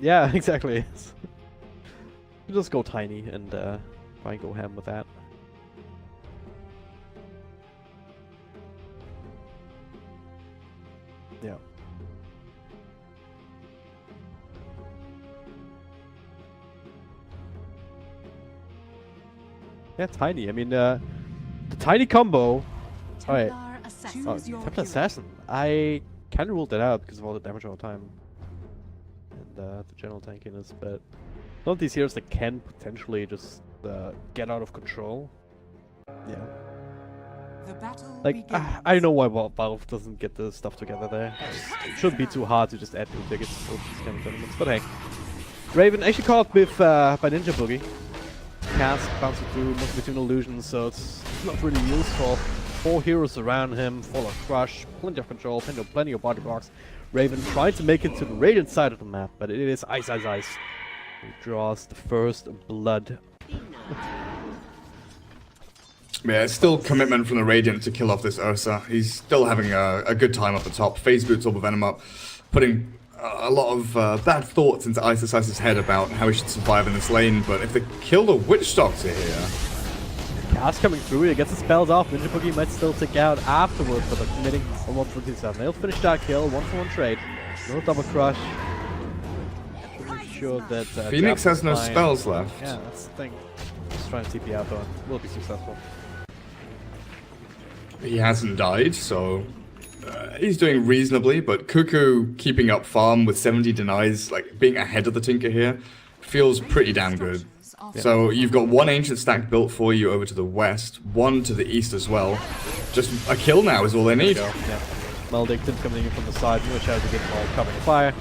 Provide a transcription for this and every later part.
Yeah, exactly. You just go tiny and try and go ham with that. Yeah. Yeah, tiny. I mean, the tiny combo. Alright. Templar Assassin. I kind of ruled that out because of all the damage all the time. And the general tankiness, but some of these heroes that can potentially just get out of control. Yeah. Like, I know why Valve doesn't get the stuff together there. It shouldn't be too hard to just add new tickets to these kind of tournaments, but hey. Raven actually caught with by Ninja Boogie. Cast bouncing through, mostly between illusions, so it's not really useful. 4 heroes around him, full of crush, plenty of control, plenty of body blocks. Raven trying to make it to the Radiant side of the map, but it is ice. He draws the first blood. Yeah, it's still commitment from the Radiant to kill off this Ursa. He's still having a good time up the top. Phase boots Orb of Venom up, putting a lot of bad thoughts into Ice's head about how he should survive in this lane, but if they kill the Witch Doctor here... Cast coming through, he gets the spells off. Ninja Boogie might still tick out afterwards, but they're committing on 147. They'll finish that kill, 1-for-1 trade. No double crush. Pretty sure that Phoenix has no spells left. Yeah, that's the thing. Just trying to TP out though. Will be successful. He hasn't died, so he's doing reasonably, but Cuckoo keeping up farm with 70 denies, like being ahead of the Tinker here, feels pretty damn good. Yeah. So you've got 1 ancient stack built for you over to the west, 1 to the east as well. Just a kill now is all they need. Yeah. Maledict's coming in from the side, which has to get all covering fire.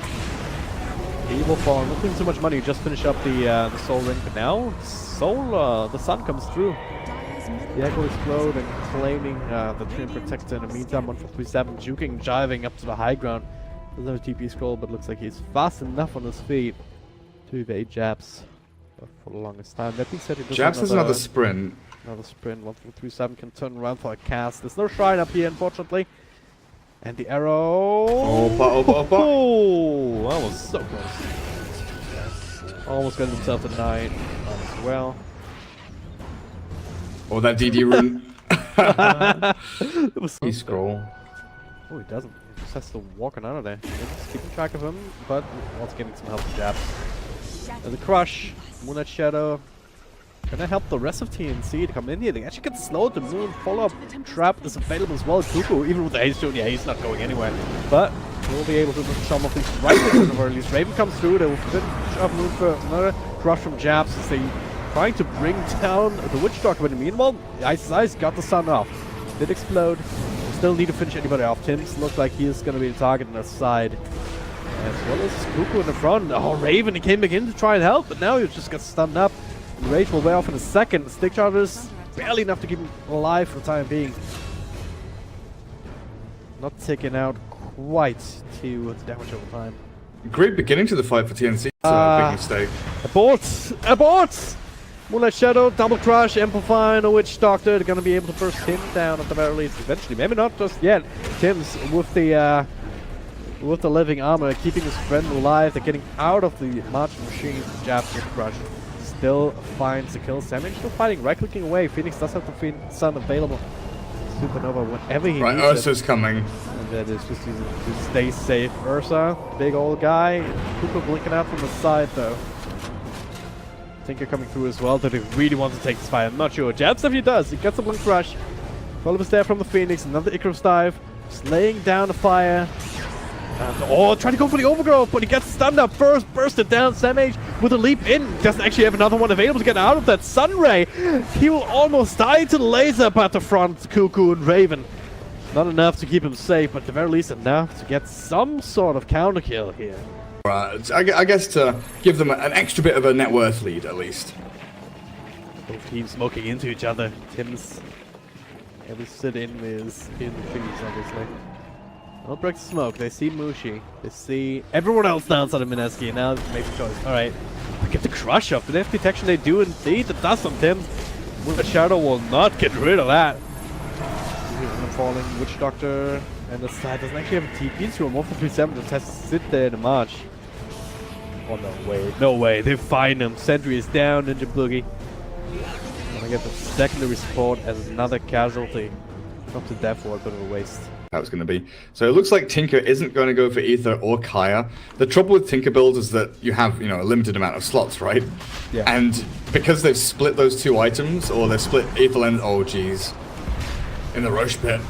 He will fall, not losing so much money, just finish up the Soul Ring, but now the sun comes through. The Echo explode and claiming the Twin Protector. In the meantime, 147 juking, jiving up to the high ground. There's no TP scroll, but looks like he's fast enough on his feet to evade jabs for the longest time. That being said, Jabs has another sprint. Another sprint. 137 can turn around for a cast. There's no shrine up here, unfortunately. And the arrow. Oh, that was so close. Almost got himself denied as well. Oh, that DD rune. It was so scroll. Oh, he doesn't. He just has to walk on out of there. Just keeping track of him, but also getting some help from jabs. And the crush. Moonlight Shadow. Gonna help the rest of TNC to come in here. They actually get slowed. The Moon follow-up trap is available as well. Cuckoo, even with the haste stone, yeah, he's not going anywhere. But we'll be able to put some of these right at the very least. Raven comes through. They will finish off Moon for another crush from jabs as they trying to bring down the Witch Doctor. But meanwhile, Ice got the sun off. Did explode. Still need to finish anybody off. Tim's looks like he is going to be the target on the side. As well as Cuckoo in the front. Oh, Raven, he came back in to try and help, but now he just got stunned up. Rage will wear off in a second. Stick charges barely enough to keep him alive for the time being. Not taking out quite to the damage over time. Great beginning to the fight for TNC. Big mistake. Abort! Moonlight Shadow, double crush, amplifying a Witch Doctor. They're gonna be able to burst him down at the very least eventually. Maybe not just yet. Tim's with the living armor, keeping his friend alive. They're getting out of the marching machine. Jabs with crush. Still finds the kill. Samage still fighting, right-clicking away. Phoenix does have the sun available. Supernova whenever he needs it. Ursa's coming. And that is just using to stay safe. Ursa, big old guy. Cuckoo blinking out from the side though. Tinker coming through as well. Do they really want to take this fight? I'm not sure. Jabs definitely does. He gets a blink rush. Follow is there from the Phoenix. Another Icarus dive. Slaying down the fire. And, trying to go for the overgrowth, but he gets stunned up first, bursted down. Samage with a leap in. Doesn't actually have another one available to get out of that sun ray. He will almost die to the laser up at the front, Cuckoo and Raven. Not enough to keep him safe, but at the very least enough to get some sort of counter kill here. I guess to give them an extra bit of a net worth lead, at least. Both teams smoking into each other. Tim's every sit-in is in the Phoenix, obviously. Don't break the smoke. They see Mushi. They see everyone else downside of Mineski, and now they make the choice. Alright. Get the crush up. Do they have detection? They do indeed. The dust on Tim. Moonlight Shadow will not get rid of that. Falling Witch Doctor, and the side doesn't actually have a TP to him. 1-for-3-7 just has to sit there in the march. Oh, no way, they find him. Sentry is down, Ninja Boogie. Gonna get the secondary support as another casualty. Not to death for a bit of a waste. That was going to be. So it looks like Tinker isn't going to go for Ether or Kaya. The trouble with Tinker builds is that you have, a limited amount of slots, right? Yeah. And because they've split those two items, or they've split Ether Lens, oh geez. In the Roche pit.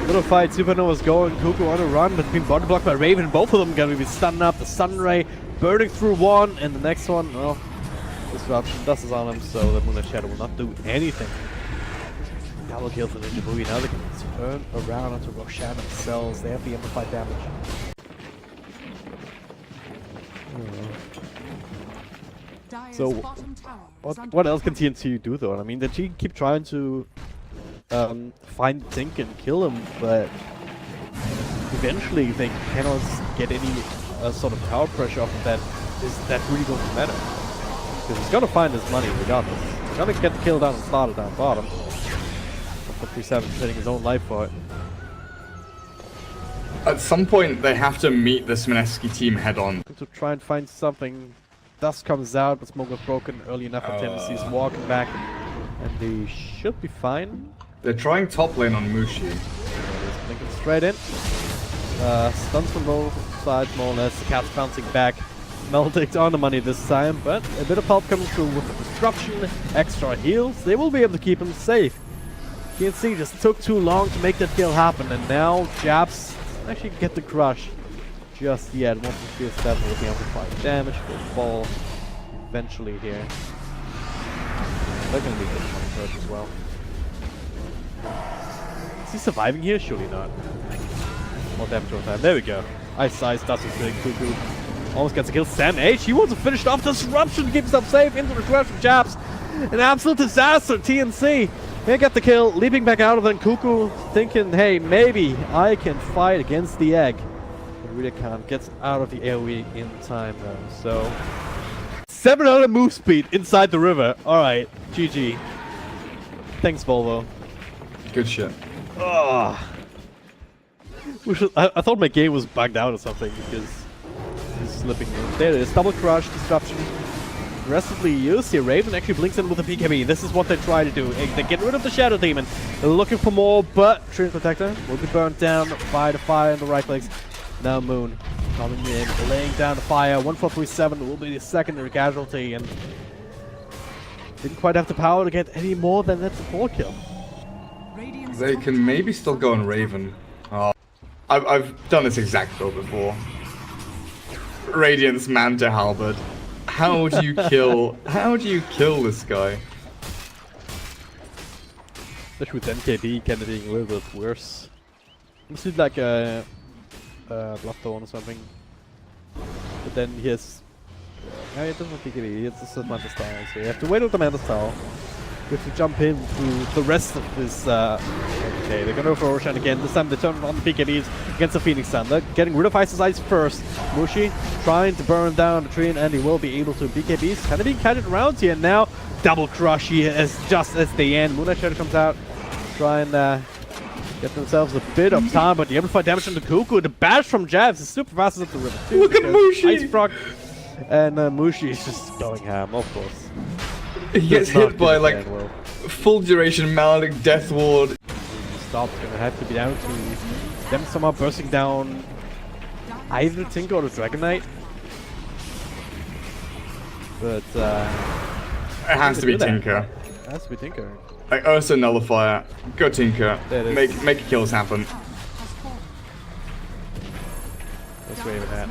Little fight, Supernova's going, Cuckoo on a run, but being body blocked by Raven. Both of them gonna be stunned up. The Sun Ray burning through one, and the next one, well, Disruption dust is on him, so the Moonlight Shadow will not do anything. Double kill for Ninja Boogie. Now they can turn around onto Roshan themselves. They have the amplified damage. So, what else can TNC do though? I mean, they keep trying to find Tink and kill him, but eventually they cannot get any sort of tower pressure off of that. Is that really going to matter? Because he's gonna find his money regardless. He's gonna get the kill down and start it down bottom. The 3-7 trading his own life for it. At some point, they have to meet this Mineski team head on. To try and find something. Dust comes out, but smoke was broken early enough for TNC's walking back. And they should be fine. They're trying top lane on Mushi. Linking straight in. Stuns from both sides, more or less. The cat's bouncing back. Meldict on the money this time, but a bit of help coming through with the disruption. Extra heals. They will be able to keep him safe. TNC just took too long to make that kill happen, and now Japs actually get the crush just yet. Once he feels that will be amplified damage, will fall eventually here. They're gonna be good on first as well. Is he surviving here? Surely not. More damage over time. There we go. Ice Dust is really Cuckoo. Almost gets a kill. Sam H. He wants to finish off disruption to keep himself safe into the crush from Japs. An absolute disaster. TNC. They get the kill, leaping back out of it, and Cuckoo thinking, hey, maybe I can fight against the egg. But really can't. Gets out of the AoE in time though. So 700 move speed inside the river. Alright, GG. Thanks, Volvo. Good shit. Oh. I thought my game was bugged out or something because he's slipping in. There it is. Double crush, disruption. Aggressively used here. Raven actually blinks in with a PKB. This is what they try to do. They get rid of the Shadow Demon. They're looking for more, but Trinity Protector will be burnt down by the fire in the right legs. Now Moon coming in, laying down the fire. 1437 will be the secondary casualty, and didn't quite have the power to get any more than that support kill. They can maybe still go on Raven. Oh, I've done this exact build before. Radiance Manta Halberd. How do you kill? How do you kill this guy? Especially with NKD kind of being a little bit worse. This is like a Bloodthorn or something. But then he has. No, he doesn't have PKB. He has the Manta Style. So you have to wait with the Manta Style. You have to jump in through the rest of this. Okay, they're gonna go for Roshan again. This time they turn on the PKBs against the Phoenix Sun. They're getting rid of Ice's Eyes first. Mushi trying to burn down the tree, and he will be able to. PKBs kind of being kited around here. And now double crush here as just as the end. Moonlight Shadow comes out, try and get themselves a bit of time, but the amplified damage on the Cuckoo. The bash from Jabs is super fast up the river too. Look at Mushi! Ice Frog and Mushi is just going ham, of course. He gets hit by like full duration Maledict Death Ward. Stop's gonna have to be down to them somehow bursting down either Tinker or the Dragon Knight. But it has to be Tinker. It has to be Tinker. Like Ursa Nullifier, go Tinker, make kills happen. That's Raven at.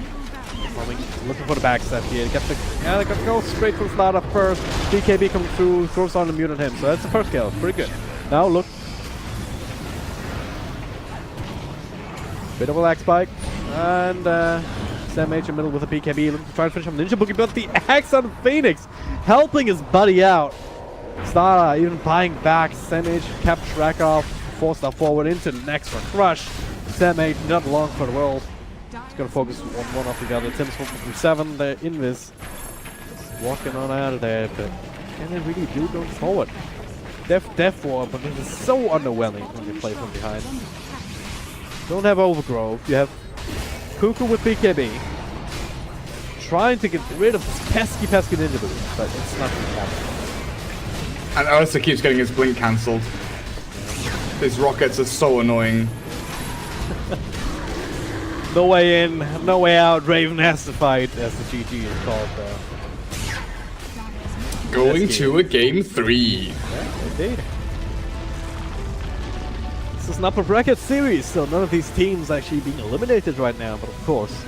Looking for the backstab here. They got to go straight for the startup first. BKB coming through, throws on the mute on him. So that's the first kill. Pretty good. Now look. Bit of a lag spike. And Sam H in the middle with a BKB. Looking to try and finish him. Ninja Boogie built the axe on Phoenix. Helping his buddy out. Stara even buying back. Sam H kept track of. 4-star forward into the next one. Crush. Sam H not long for the world. Gonna focus on one after the other. Tim's from 7, the Invis walking on out of there, but can they really do going forward? Death Ward, but it is so underwhelming when they play from behind. Don't have Overgrowth, you have Cuckoo with BKB. trying to get rid of this pesky ninja boost, but it's not really happening. And Ursa keeps getting his blink cancelled. These rockets are so annoying. No way in, no way out. Raven has to fight, as the GG is called. Going to a game 3. Yeah, indeed. This is an upper bracket series, so none of these teams actually being eliminated right now, but of course,